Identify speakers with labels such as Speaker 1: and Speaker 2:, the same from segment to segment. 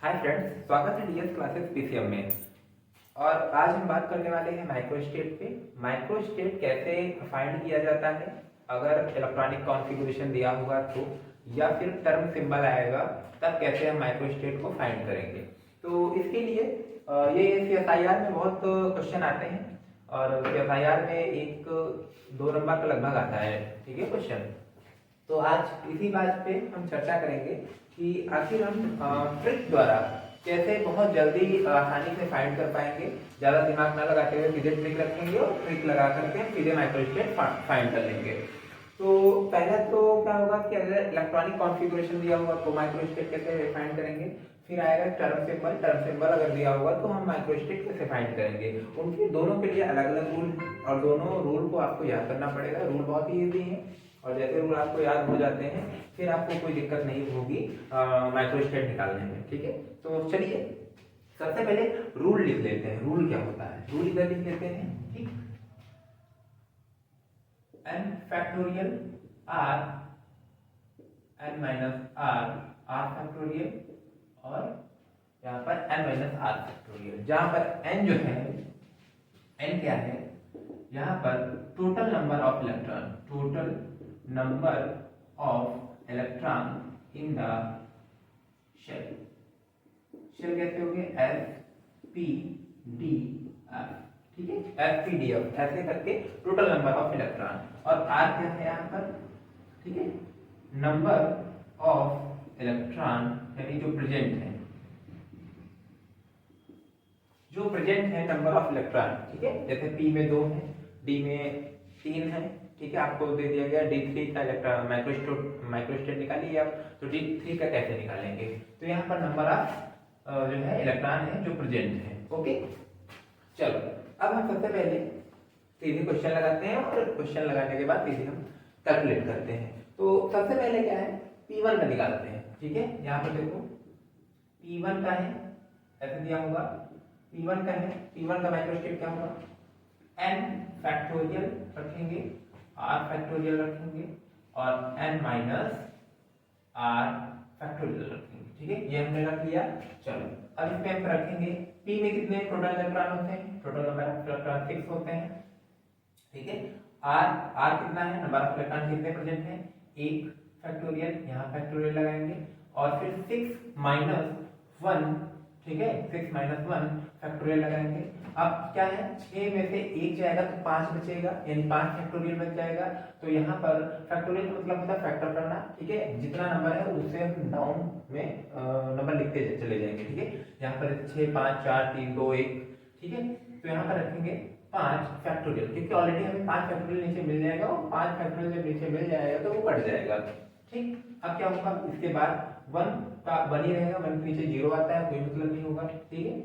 Speaker 1: Hi friends, स्वागत है DS classes PCM में। और आज हम बात करने वाले हैं माइक्रोस्टेट पे। माइक्रोस्टेट कैसे फाइंड किया जाता है अगर इलेक्ट्रॉनिक कॉन्फ़िगरेशन दिया होगा तो, या फिर टर्म सिंबल आएगा तब कैसे हम माइक्रोस्टेट को फाइंड करेंगे। तो इसके लिए ये सीएसआईआर में बहुत क्वेश्चन आते हैं और सीएसआईआर में एक दो नंबर का लगभग आता है, ठीक है क्वेश्चन। तो आज इसी बात पे हम चर्चा करेंगे कि आखिर हम ट्रिक द्वारा कैसे बहुत जल्दी आसानी से फाइंड कर पाएंगे, ज़्यादा दिमाग ना लगाते हुए सीधे ट्रिक रखेंगे और ट्रिक लगा करके हम सीधे माइक्रोस्टेट फाइंड कर लेंगे। तो पहला तो क्या होगा कि अगर इलेक्ट्रॉनिक कॉन्फ़िगरेशन दिया होगा तो माइक्रोस्टेट कैसे फाइंड करेंगे। फिर आएगा टर्म सिंबल अगर दिया होगा तो हम माइक्रोस्टेट कैसे फाइंड करेंगे। उनके दोनों के लिए अलग अलग रूल और दोनों रूल को आपको याद करना पड़ेगा। रूल बहुत ही ईजी है और जैसे रूल आपको याद हो जाते हैं फिर आपको कोई दिक्कत नहीं होगी माइक्रोस्टेट निकालने में, ठीक है। तो चलिए सबसे पहले रूल लिख लेते हैं। रूल क्या होता है, रूल इधर लिख लेते हैं, ठीक। n factorial r n minus r factorial और यहाँ पर n माइनस r फैक्टोरियल, जहाँ पर n जो है, n क्या है, यहाँ पर total number of electron, total number of electron in the shell. Shell कैसे हो गए, एस पी डी एफ, ठीक है, एस पी डी एफ ऐसे करके टोटल नंबर ऑफ इलेक्ट्रॉन। और आर क्या है यहाँ पर, ठीक है, नंबर ऑफ इलेक्ट्रॉन यानी जो प्रेजेंट है, जो प्रेजेंट है नंबर ऑफ इलेक्ट्रॉन, ठीक है। जैसे पी में 2 है, डी में 3 है, ठीक है। आपको दे दिया गया D3 का इलेक्ट्रॉन माइक्रोस्टेट निकालिए आप, तो D3 का कैसे निकालेंगे। तो यहाँ पर नंबर ऑफ जो है इलेक्ट्रॉन है जो प्रेजेंट है, ओके। चलो अब हम सबसे पहले सीधे क्वेश्चन लगाते हैं और क्वेश्चन लगाने के बाद सीधे हम कैलकुलेट करते हैं। तो सबसे पहले क्या है, P1 का निकालते हैं, ठीक है। यहाँ पर देखो P1 का है, ऐसे दिया होगा, P1 का है, P1 का माइक्रोस्टेट क्या होगा, n फैक्टोरियल रखेंगे, r फैक्टोरियल रखेंगे और n माइनस r फैक्टोरियल रखेंगे, ठीक है। ये हमने रख लिया। चलो अब इस पे हम रखेंगे p में कितने टोटल इलेक्ट्रॉन होते हैं, टोटल नंबर ऑफ इलेक्ट्रॉन 6 होते हैं, ठीक है। r कितना है, नंबर ऑफ इलेक्ट्रॉन कितने प्रेजेंट हैं, 1 फैक्टोरियल, यहाँ फैक्टोरियल लगाएंगे और फिर 6 माइनस 1, ठीक है, 6 माइनस 1 फैक्टोरियल लगाएंगे। अब क्या है, 6 में से 1 जाएगा तो 5 बचेगा, यानी 5 फैक्टोरियल बच जाएगा। तो यहाँ पर फैक्टोरियल का मतलब होता है फैक्टर करना, ठीक है। जितना नंबर है उससे हम डाउन में नंबर लिखते चले जाएंगे, ठीक है। यहाँ पर 6 5 4 3 2 1, ठीक है। तो यहाँ पर रखेंगे 5 फैक्टोरियल, क्योंकि ऑलरेडी हमें 5 फैक्टोरियल नीचे मिल जाएगा और 5 फैक्टोरियल जब नीचे मिल जाएगा तो वो कट जाएगा, ठीक। अब क्या होगा, इसके बाद 1 का 1 ही रहेगा, 1 के नीचे 0 आता है, कोई मतलब नहीं होगा, ठीक है।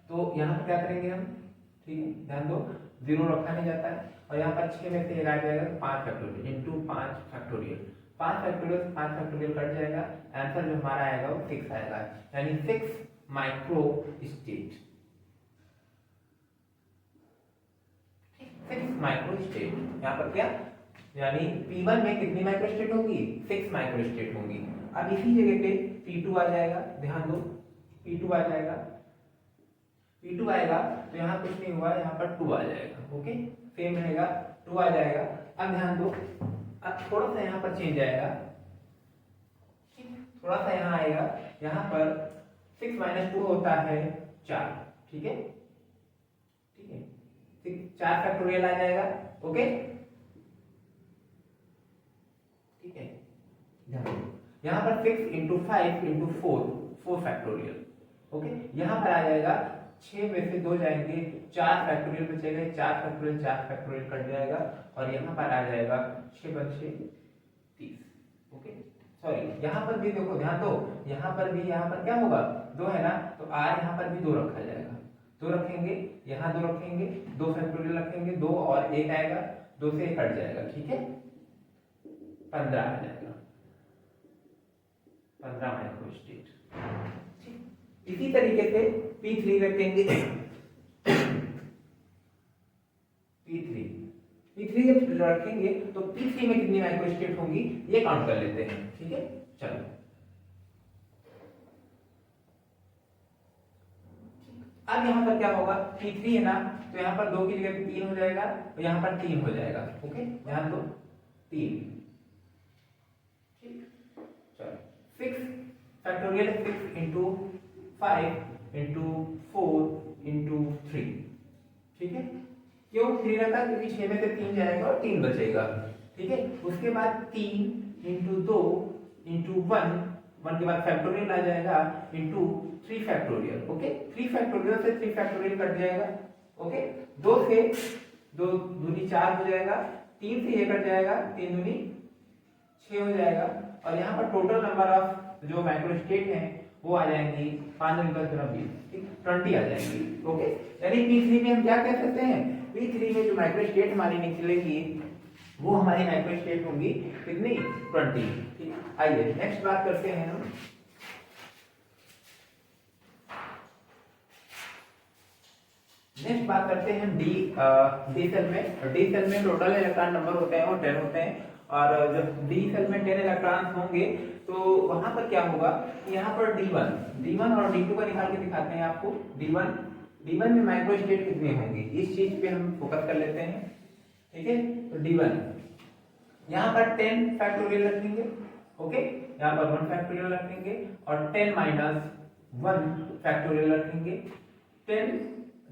Speaker 1: तो यहाँ पर क्या करेंगे हम, ठीक है, ध्यान दो, 0 रखा नहीं जाता है और यहाँ पर 6 में से 1 आ जाएगा तो 5 फैक्टोरियल इंटू 5 फैक्टोरियल, 5 फैक्टोरियल से 5 फैक्टोरियल कट जाएगा, आंसर जो हमारा आएगा वो 6 आएगा, यानी 6 माइक्रो स्टेट, 6 माइक्रो स्टेट। यहाँ पर क्या, यानी P1 में कितनी माइक्रो स्टेट होंगी, 6 माइक्रो स्टेट होंगी। अब इसी जगह पे P2 आ जाएगा, ध्यान दो, P2 आ जाएगा, P2 आएगा तो यहाँ कुछ नहीं हुआ, यहाँ पर 2 आ जाएगा, ओके, सेम रहेगा, 2 आ जाएगा। अब ध्यान दो, अब थोड़ा सा यहाँ पर चेंज आएगा, थोड़ा सा यहाँ आएगा, यहाँ पर 6 माइनस 2 होता है 4, ठीक है, ठीक है, 4 फैक्टोरियल आ जाएगा, ओके, ठीक है। यहाँ पर 6 इंटू 5 इंटू 4 फैक्टोरियल, ओके। यहाँ पर आ जाएगा 6 में से 2 जाएंगे, 4 फैक्टोरियल बचेगा, 4 फैक्टोरियल कट जाएगा और यहाँ पर आ जाएगा 6 बचे 30, ओके। सॉरी, यहाँ पर भी देखो, ध्यान दो, यहाँ पर भी, यहाँ पर क्या होगा, 2 है ना, तो r यहाँ पर भी 2 रखा जाएगा, 2 रखेंगे, यहाँ 2 रखेंगे, 2 फैक्टोरियल रखेंगे, 2 और 1 आएगा, 2 से 1 कट जाएगा, ठीक है, 15 आ जाएगा, 15 माइक्रो स्टेट। इसी तरीके से P3 रखेंगे, P3 जब रखेंगे तो P3 में कितनी माइक्रो स्टेट होंगी ये काउंट कर लेते हैं, ठीक है। चलो अब यहाँ पर क्या होगा, P3 है ना, तो यहाँ पर 2 की जगह 3 हो जाएगा, और यहाँ पर 3 हो जाएगा। ओके, ध्यान दो, 3। ठीक, चलो 6 फैक्टोरियल 6 इंटू 5 इंटू 4 इंटू 3। ठीक है, क्यों 3 रखा, क्योंकि 6 में से 3 जाएगा और 3 बचेगा। ठीक है, उसके बाद 3 इंटू 2 इंटू 1 के बाद फैक्टोरियल आ जाएगा इंटू 3 फैक्टोरियल। ओके, 3 फैक्टोरियल से 3 फैक्टोरियल कट जाएगा। ओके, 2 से 2 दूनी 4 हो जाएगा, 3 से ये कट जाएगा, 3 दूनी 6 हो जाएगा, और यहाँ पर टोटल नंबर ऑफ जो माइक्रोस्टेट है वो आ जाएंगी 5 × 10 × 20, ठीक, 20 आ जाएंगी। ओके, यानी P3 में हम क्या कह सकते हैं, P3 में जो माइक्रोस्टेट हमारी निकलेगी वो हमारी माइक्रोस्टेट होंगी कितनी, 20। ठीक, आइए नेक्स्ट बात करते हैं हम। नेक्स्ट बात करते हैं डी सेल में। डी सेल में टोटल इलेक्ट्रॉन नंबर होते हैं वो 10 होते हैं, और जब डी सेल में 10 इलेक्ट्रॉन होंगे तो वहां पर क्या होगा, यहाँ पर D1 और D2 का निकाल के दिखाते हैं आपको। D1 में माइक्रोस्टेट कितनी होंगी, इस चीज पे हम फोकस कर लेते हैं। ठीक है, तो D1 यहाँ पर 10 फैक्टोरियल रखेंगे। ओके, यहाँ पर 1 फैक्टोरियल रखेंगे और 10 - 1 फैक्टोरियल रखेंगे। 10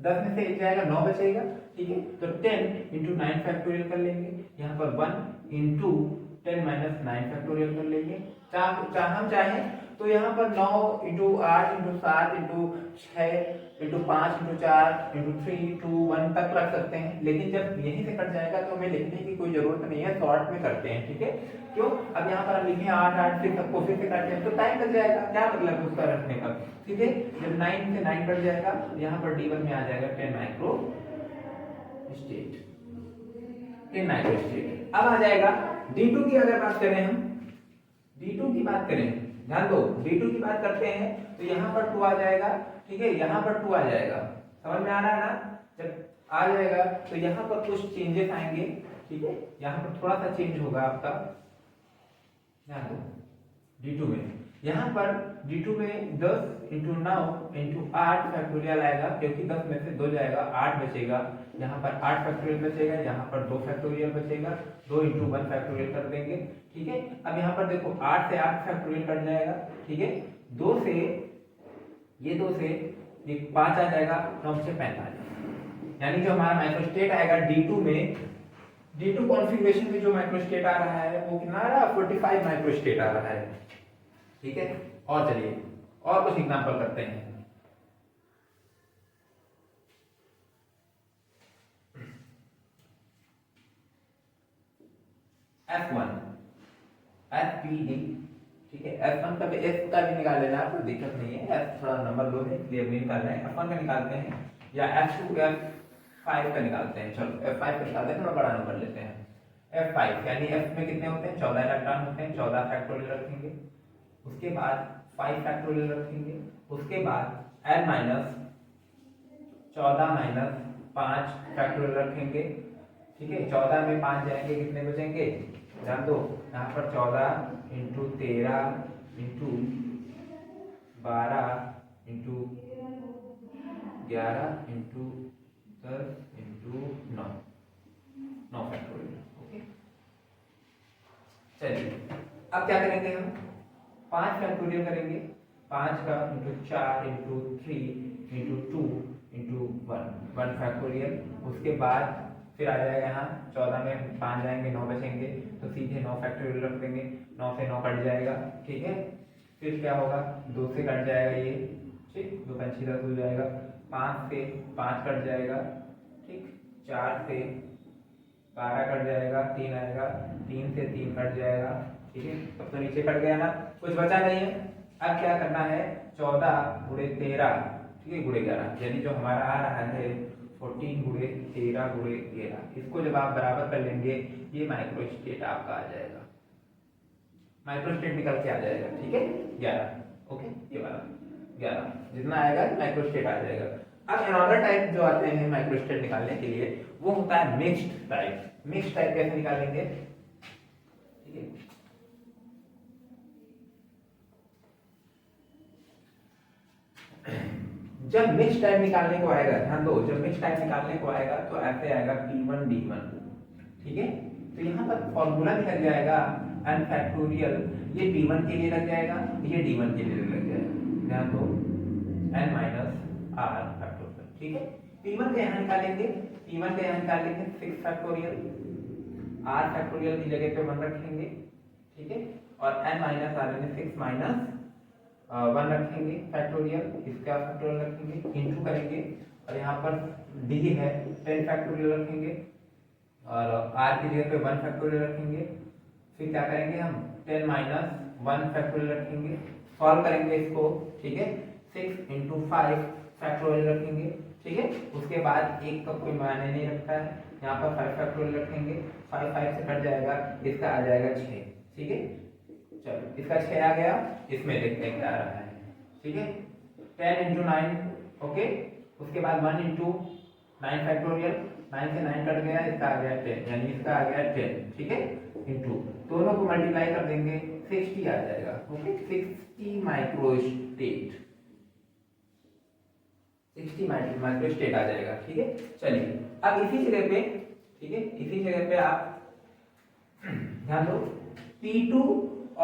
Speaker 1: 10 में से 1 जाएगा, 9 बचेगा। ठीक है, तो 10 × 9 फैक्टोरियल कर लेंगे, यहाँ पर 1 × 10 - 9 फैक्टोरियल कर लेंगे। हम चाहें तो यहाँ पर 9 × 8 × 7 × 6 × 5 × 4 × 3 × 1 तक रख सकते हैं, लेकिन जब यहीं से कट जाएगा तो हमें लिखने की कोई जरूरत नहीं है, शॉर्ट में करते हैं। ठीक है, क्यों, अब यहाँ पर हम लिखें 8 8 फिर सबको फिर से काटते हैं तो टाइम लग जाएगा, क्या मतलब है उसका रखने का। ठीक है, जब 9 से 9 कट जाएगा, यहाँ पर D1 में आ जाएगा 10 माइक्रो स्टेट। 10 micro state. अब आ जाएगा D2 की, अगर बात करें हम D2 की बात करें, ध्यान दो, D2 की बात करते हैं तो यहाँ पर 2 आ जाएगा। ठीक है, यहाँ पर 2 आ जाएगा, समझ में आ रहा है ना, जब आ जाएगा तो यहाँ पर कुछ चेंजेस आएंगे। ठीक है, यहाँ पर थोड़ा सा चेंज होगा आपका, ध्यान दो। D2 में, यहाँ पर D2 में 10 × 9 × 8 फैक्टोरियल आएगा, क्योंकि 10 में से 2 जाएगा, 8 बचेगा, यहाँ पर 8 फैक्टोरियल बचेगा, यहाँ पर 2 फैक्टोरियल बचेगा, 2 × 1 फैक्टोरियल कर देंगे। ठीक है, अब यहाँ पर देखो 8 से 8 फैक्टोरियल कट जाएगा। ठीक है, 2 से ये 5 आ जाएगा, 9 से 45, यानी जो हमारा माइक्रोस्टेट आएगा D2 में, D2 कॉन्फ़िगरेशन में जो माइक्रोस्टेट आ रहा है वो कितना आ रहा है, 45 माइक्रोस्टेट आ रहा है। ठीक है, और चलिए और कुछ एग्जांपल करते हैं। F1 FPD, ठीक है, F1 का भी, F का भी निकाल लेना, कोई दिक्कत नहीं है, F थोड़ा नंबर लो है इसलिए अभी निकाल रहे हैं। F1 का निकालते हैं, या F2 F5 का निकालते हैं। चलो F5 का निकालते हैं, थोड़ा बड़ा नंबर लेते हैं। F5 यानी F में कितने होते हैं, 14 इलेक्ट्रॉन होते हैं, 14 फैक्टोरियल रखेंगे, उसके बाद 5 फैक्टोरियल रखेंगे, उसके बाद L - 14 - 5 फैक्टोरियल रखेंगे। ठीक है, 14 में 5 जाएंगे, कितने बचेंगे, ध्यान दो, यहाँ पर 14 × 13 × 12 × 11 × 10 × 9 फैक्टोरियल। ओके, चलिए अब क्या करेंगे हम, 5 फैक्टोरियल करेंगे, 5 का × 4 × 3 × 2 × 1 फैक्टोरियल। उसके बाद फिर आ जाएगा यहाँ 14 में 5 जाएंगे, 9 बचेंगे, तो सीधे 9 फैक्टोरियल रख देंगे, 9 से 9 कट जाएगा। ठीक है, फिर क्या होगा, 2 से कट जाएगा ये, ठीक, 2 × 5 = 10 हो जाएगा, 5 से 5 कट जाएगा, ठीक, 4 से 12 कट जाएगा, 3 आएगा, 3 से 3 कट जाएगा। ठीक है, तब तो नीचे कट गया ना, कुछ बचा नहीं है। अब क्या करना है, 14 × 13, ठीक है, × 11, यानी जो हमारा आ रहा है 14 × 13 × 11, इसको जब आप बराबर कर लेंगे ये माइक्रोस्टेट आपका आ जाएगा, माइक्रोस्टेट निकल के आ जाएगा। ठीक है, 11। ओके, ये वाला 11 जितना आएगा माइक्रोस्टेट आ जाएगा। अब अनदर टाइप जो आते हैं माइक्रोस्टेट निकालने के लिए, वो होता है मिक्स्ड टाइप। मिक्स्ड टाइप कैसे निकालेंगे, ठीक है, जब मिक्स टाइम निकालने को आएगा, ध्यान दो, जब मिक्स टाइम निकालने को आएगा तो ऐसे आएगा P1 D1, ठीक है। तो यहाँ पर फॉर्मूला भी लग जाएगा n फैक्टोरियल, ये P1 के लिए लग जाएगा, ये D1 के लिए लग जाएगा, ध्यान दो, n माइनस r फैक्टोरियल, ठीक है। P1 का यहाँ निकालेंगे, P1 का यहाँ निकालेंगे 6 फैक्टोरियल, r फैक्टोरियल की जगह पे 1 रखेंगे, ठीक है, और n माइनस r यानी 6 माइनस 1 रखेंगे फैक्टोरियल, इसका फैक्टोरियल रखेंगे, इंटू करेंगे, और यहाँ पर d है 10 फैक्टोरियल रखेंगे, और r की जगह पे 1 फैक्टोरियल रखेंगे, फिर क्या करेंगे हम 10 माइनस 1 फैक्टोरियल रखेंगे, सॉल्व करेंगे इसको, ठीक है, 6 इंटू 5 फैक्टोरियल रखेंगे, ठीक है। उसके बाद एक का कोई मायने नहीं रखता है, यहाँ पर 5 फैक्टोरियल रखेंगे, 5 5 से कट जाएगा, इसका आ जाएगा 6, ठीक है। चलो इसका 6 आ गया, इसमें देखते हैं क्या आ रहा है, ठीक है। 10 इंटू 9, ओके, उसके बाद 1 इंटू 9 फैक्टोरियल, 9 से 9 कट गया, इसका आ गया 10, यानी इसका आ गया 10, ठीक है, इंटू दोनों को मल्टीप्लाई कर देंगे, 60 आ जाएगा, ओके, 60 माइक्रोस्टेट, 60 माइक्रोस्टेट आ जाएगा, ठीक है। चलिए अब इसी जगह पे, ठीक है, इसी जगह पे आप ध्यान दो, P2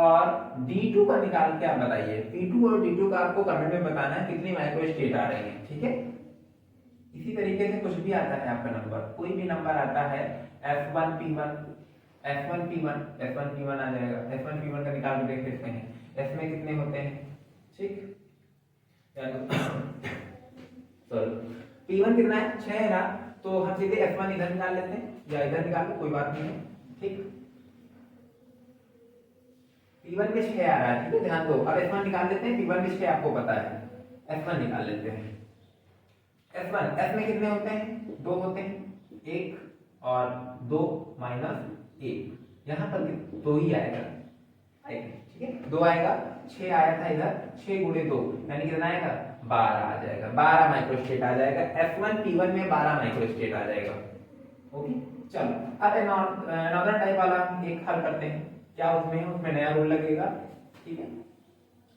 Speaker 1: और D2 का निकाल के आप बताइए, P2 और D2 का आपको कमेंट में बताना है कितनी माइक्रोस्टेट आ रही है, ठीक है। इसी तरीके से कुछ भी आता है आपका नंबर, कोई भी नंबर आता है, F1P1 F1P1 आ जाएगा, F1P1 का निकाल के देख सकते हैं, S में कितने होते हैं, ठीक, सॉरी P1 कितना है, 6 है ना, तो हम सीधे F1 इधर निकाल लेते हैं, या इधर निकाल लो, कोई बात नहीं है, ठीक। P1 में 6 आ रहा है, ठीक है, ध्यान दो, अब F1 निकाल लेते हैं, P1 में 6 आपको पता है, F1 निकाल लेते हैं, F1 F में कितने होते हैं, 2 होते हैं, 1 और 2 माइनस 1, यहाँ पर 2 ही आएगा, ठीक है, 2 आएगा, 6 आया था इधर, 6 गुणे 2 यानी कितना आएगा, 12 आ जाएगा, 12 माइक्रोस्टेट आ जाएगा, F1P1 में 12 माइक्रोस्टेट आ जाएगा, ओके। चलो अब अनदर टाइप वाला एक हल करते हैं, क्या उसमें नया रूल लगेगा, ठीक है।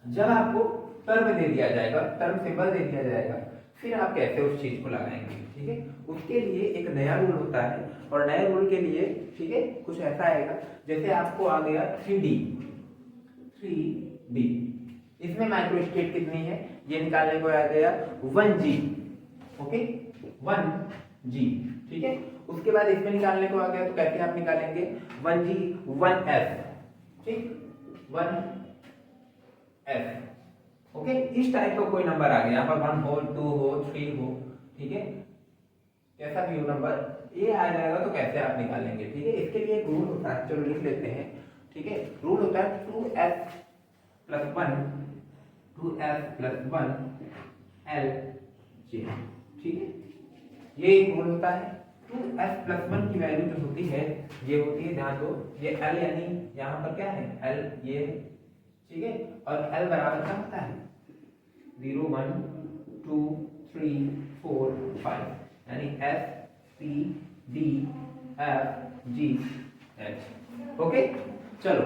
Speaker 1: जब आपको टर्म दे दिया जाएगा, टर्म सिंबल दे दिया जाएगा, फिर आप कैसे उस चीज को लगाएंगे, ठीक है, उसके लिए एक नया रूल होता है, और नए रूल के लिए, ठीक है, कुछ ऐसा आएगा, जैसे आपको आ गया 3D, इसमें माइक्रोस्टेट कितनी है ये निकालने को आ गया 1G, ओके, 1G, ठीक है। उसके बाद इसमें निकालने को आ गया, तो कैसे आप निकालेंगे, 1G 1F, ठीक, 1F, ओके। इस टाइप का कोई नंबर आ गया, यहाँ पर 1 हो, 2 हो, 3 हो, ठीक है, कैसा भी हो नंबर, ये आ जाएगा, तो कैसे आप निकालेंगे, ठीक है। इसके लिए एक रूल होता है, चलो लिख लेते हैं, ठीक है। रूल होता है 2F प्लस 1 LG, ठीक है, ये एक रूल होता है। 2F प्लस 1 की वैल्यू जो होती है, ये होती है, ध्यान दो, ये L यानी यहाँ पर क्या है, L ये है, ठीक है, और L बराबर क्या होता है, 0 1 2 3 4 5, यानी S P D F G H, okay. चलो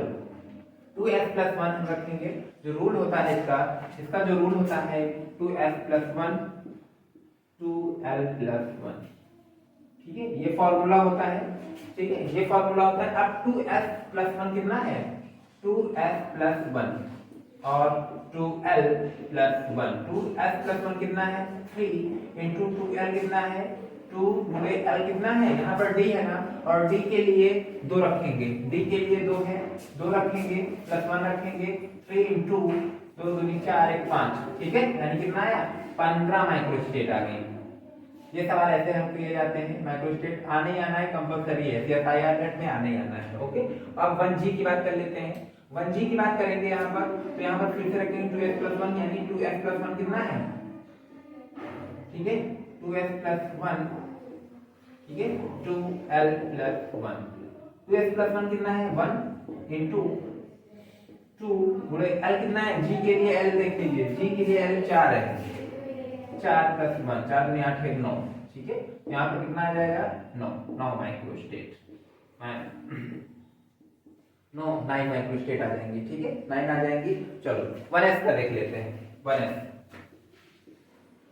Speaker 1: 2F प्लस 1 हम रखेंगे, जो रूल होता है इसका जो रूल होता है 2F प्लस 1 2L प्लस 1, ठीक है, ये फॉर्मूला होता है, ठीक है, ये फॉर्मूला होता है। अब 2F प्लस 1 कितना है, 2F प्लस 1 और 2L प्लस 1, 2F प्लस 1 कितना है, 3 इंटू 2L कितना है, 2 गुणे L कितना है, यहाँ पर D है ना, और D के लिए 2 रखेंगे, D के लिए 2 है, 2 रखेंगे, प्लस 1 रखेंगे, 3 इंटू 2 दूनी 4 1 5, ठीक है, यानी कितना आया, 15 माइक्रोस्टेट आ गई। ये सवाल ऐसे हम किए जाते हैं, माइक्रोस्टेट आने ही आना है, कंपलसरी है, CSIR नेट में आने ही आना है, ओके। अब 1G की बात कर लेते हैं, 1G की बात करेंगे यहाँ पर, तो यहाँ पर फिर से रखेंगे 2S प्लस 1, यानी 2S प्लस 1 कितना है, ठीक है, 2S प्लस 1, ठीक है, 2L प्लस 1, 2S प्लस 1 कितना है, 1 इंटू 2 गुणे L कितना है, G के लिए L देख लीजिए, G के लिए L 4 है, 4 प्लस 1, 4 में 8 है 9, ठीक है, यहाँ पर कितना आ जाएगा, 9 माइक्रोस्टेट, 9 माइक्रोस्टेट आ जाएंगी, ठीक है, 9 आ जाएंगी। चलो 1S का देख लेते हैं, 1S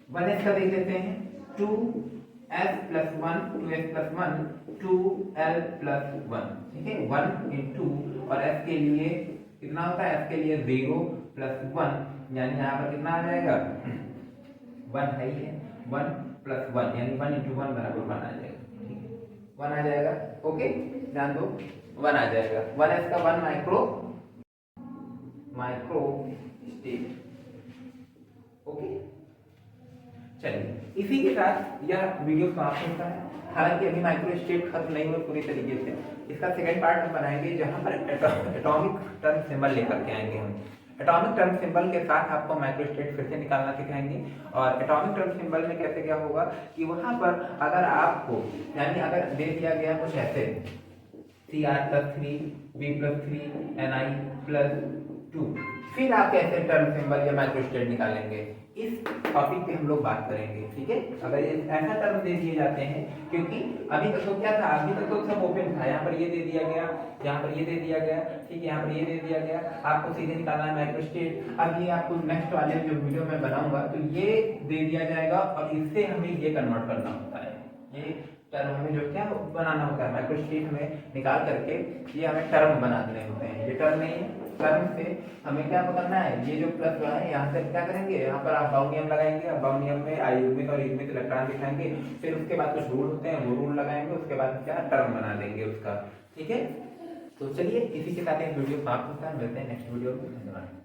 Speaker 1: 1s का देख लेते हैं 2s plus 1 2s plus 1 2l plus 1, ठीक है 1 इंटू और s के लिए कितना होता है, s के लिए 0 प्लस 1 यानी यहाँ पर कितना आ जाएगा 1 है ही है 1 प्लस 1 यानी 1 इंटू 1 बराबर 1 आ जाएगा, ठीक है 1 आ जाएगा। ओके ध्यान दो 1 आ जाएगा 1s का 1 माइक्रो स्टेट। ओके चलिए इसी के साथ यह वीडियो समाप्त होता है। हालांकि अभी माइक्रो स्टेट खत्म नहीं हुआ पूरी तरीके से, इसका सेकंड पार्ट हम बनाएंगे जहां पर एटॉमिक टर्म सिंबल लेकर के आएंगे हम। एटॉमिक टर्म सिंबल के साथ आपको माइक्रो स्टेट फिर से निकालना सिखाएंगे। और एटॉमिक टर्म सिंबल में कैसे क्या होगा कि वहां पर अगर आपको यानी अगर दे दिया गया कुछ ऐसे Cr+3 B+3 Ni+2 फिर आप कैसे टर्म सिंबल या माइक्रो स्टेट निकालेंगे इस टॉपिक पे हम लोग बात करेंगे, ठीक है। अगर ये ऐसा टर्म दे दिए जाते हैं, क्योंकि अभी तक तो क्या था, अभी तक तो सब ओपन था, यहाँ पर ये दे दिया गया, यहाँ पर ये दे दिया गया, ठीक है, यहाँ पर ये दे दिया गया, आपको सीधे निकालना है माइक्रो स्टेट। अब ये आपको नेक्स्ट वाले जो वीडियो में बनाऊंगा तो ये दे दिया जाएगा और इससे हमें ये कन्वर्ट करना होता है, ये टर्म हमें जो क्या बनाना होता है माइक्रो स्टेट में निकाल करके ये हमें टर्म बनाने होते हैं। ये टर्म नहीं है, टर्म से हमें क्या करना है, ये जो प्लस है यहाँ से क्या करेंगे, यहाँ पर आप बाउंडियम लगाएंगे, अब बाउंडियम में अयुग्मिक और युग्मिक इलेक्ट्रॉन दिखाएंगे, फिर उसके बाद कुछ रूल होते हैं वो रूल लगाएंगे, उसके बाद क्या टर्म बना देंगे उसका, ठीक है। तो चलिए इसी के साथ एक वीडियो समाप्त होता है, मिलते हैं नेक्स्ट वीडियो में, धन्यवाद।